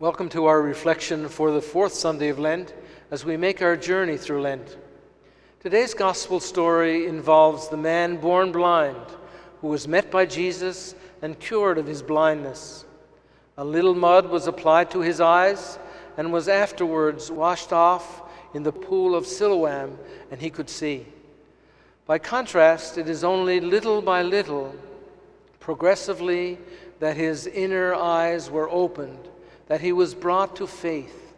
Welcome to our reflection for the fourth Sunday of Lent as we make our journey through Lent. Today's gospel story involves the man born blind who was met by Jesus and cured of his blindness. A little mud was applied to his eyes and was afterwards washed off in the pool of Siloam, and he could see. By contrast, it is only little by little, progressively, that his inner eyes were opened, that he was brought to faith.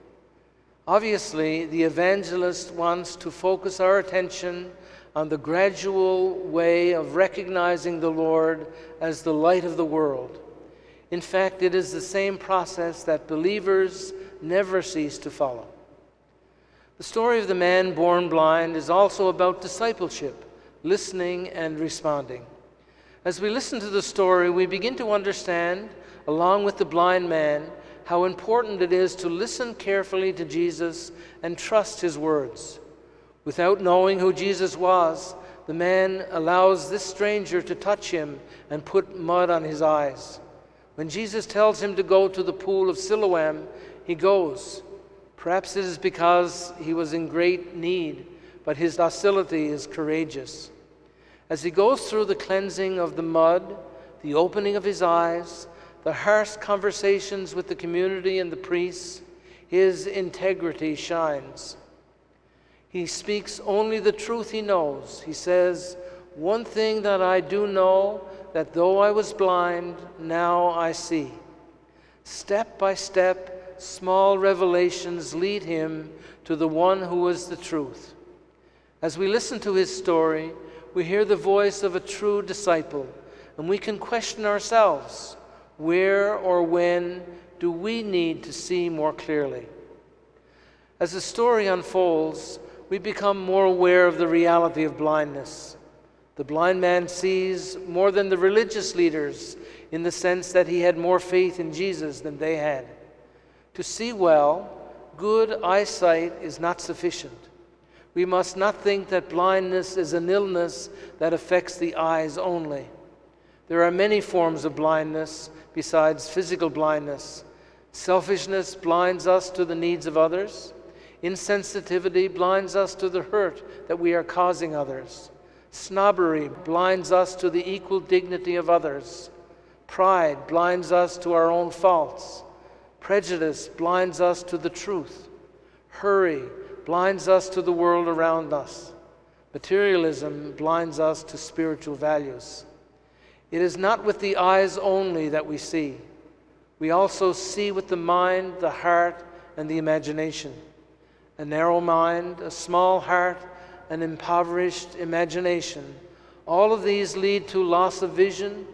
Obviously, the evangelist wants to focus our attention on the gradual way of recognizing the Lord as the light of the world. In fact, it is the same process that believers never cease to follow. The story of the man born blind is also about discipleship, listening and responding. As we listen to the story, we begin to understand, along with the blind man, how important it is to listen carefully to Jesus and trust his words. Without knowing who Jesus was, the man allows this stranger to touch him and put mud on his eyes. When Jesus tells him to go to the pool of Siloam, he goes. Perhaps it is because he was in great need, but his docility is courageous. As he goes through the cleansing of the mud, the opening of his eyes, the harsh conversations with the community and the priests, his integrity shines. He speaks only the truth he knows. He says, "One thing that I do know, that though I was blind, now I see." Step by step, small revelations lead him to the one who is the truth. As we listen to his story, we hear the voice of a true disciple, and we can question ourselves. Where or when do we need to see more clearly? As the story unfolds, we become more aware of the reality of blindness. The blind man sees more than the religious leaders in the sense that he had more faith in Jesus than they had. To see well, good eyesight is not sufficient. We must not think that blindness is an illness that affects the eyes only. There are many forms of blindness besides physical blindness. Selfishness blinds us to the needs of others. Insensitivity blinds us to the hurt that we are causing others. Snobbery blinds us to the equal dignity of others. Pride blinds us to our own faults. Prejudice blinds us to the truth. Hurry blinds us to the world around us. Materialism blinds us to spiritual values. It is not with the eyes only that we see. We also see with the mind, the heart, and the imagination. A narrow mind, a small heart, an impoverished imagination, all of these lead to loss of vision,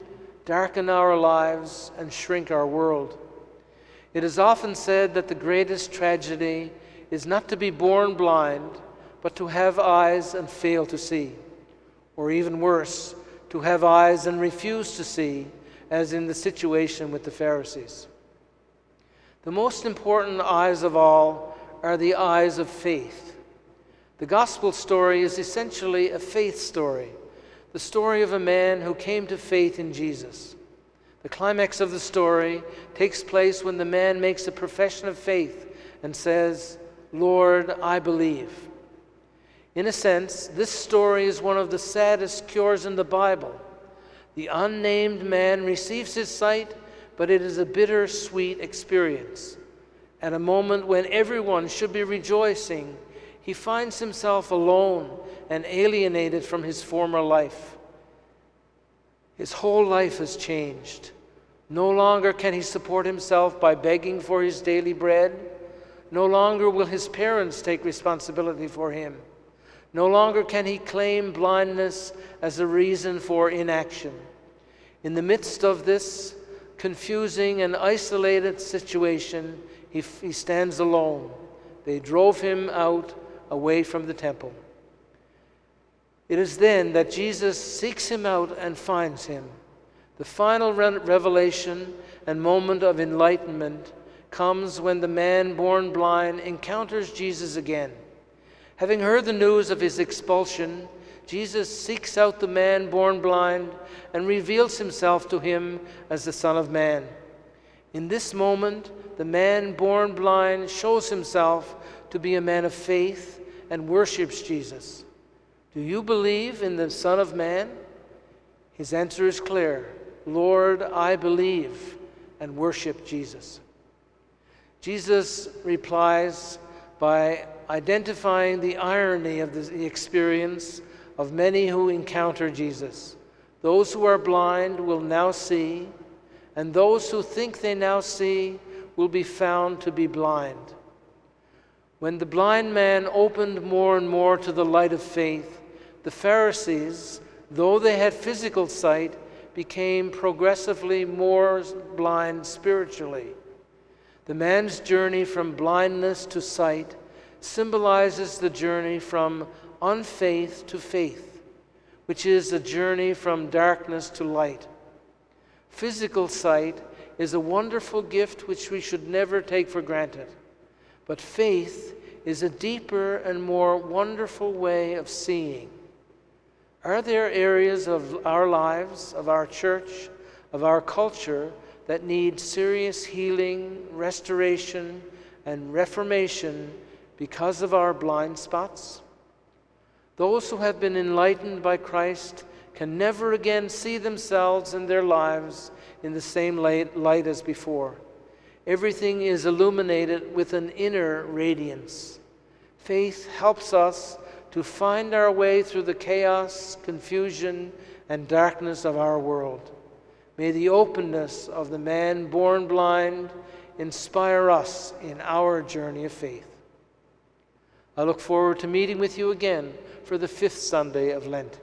darken our lives, and shrink our world. It is often said that the greatest tragedy is not to be born blind, but to have eyes and fail to see. Or even worse, to have eyes and refuse to see, as in the situation with the Pharisees. The most important eyes of all are the eyes of faith. The gospel story is essentially a faith story, the story of a man who came to faith in Jesus. The climax of the story takes place when the man makes a profession of faith and says, "Lord, I believe." In a sense, this story is one of the saddest cures in the Bible. The unnamed man receives his sight, but it is a bitter-sweet experience. At a moment when everyone should be rejoicing, he finds himself alone and alienated from his former life. His whole life has changed. No longer can he support himself by begging for his daily bread. No longer will his parents take responsibility for him. No longer can he claim blindness as a reason for inaction. In the midst of this confusing and isolated situation, he stands alone. They drove him out away from the temple. It is then that Jesus seeks him out and finds him. The final revelation and moment of enlightenment comes when the man born blind encounters Jesus again. Having heard the news of his expulsion, Jesus seeks out the man born blind and reveals himself to him as the Son of Man. In this moment, the man born blind shows himself to be a man of faith and worships Jesus. Do you believe in the Son of Man? His answer is clear. Lord, I believe, and worship Jesus. Jesus replies by identifying the irony of the experience of many who encounter Jesus. Those who are blind will now see, and those who think they now see will be found to be blind. When the blind man opened more and more to the light of faith, the Pharisees, though they had physical sight, became progressively more blind spiritually. The man's journey from blindness to sight symbolizes the journey from unfaith to faith, which is a journey from darkness to light. Physical sight is a wonderful gift which we should never take for granted, but faith is a deeper and more wonderful way of seeing. Are there areas of our lives, of our church, of our culture that need serious healing, restoration, and reformation because of our blind spots? Those who have been enlightened by Christ can never again see themselves and their lives in the same light as before. Everything is illuminated with an inner radiance. Faith helps us to find our way through the chaos, confusion, and darkness of our world. May the openness of the man born blind inspire us in our journey of faith. I look forward to meeting with you again for the 5th Sunday of Lent.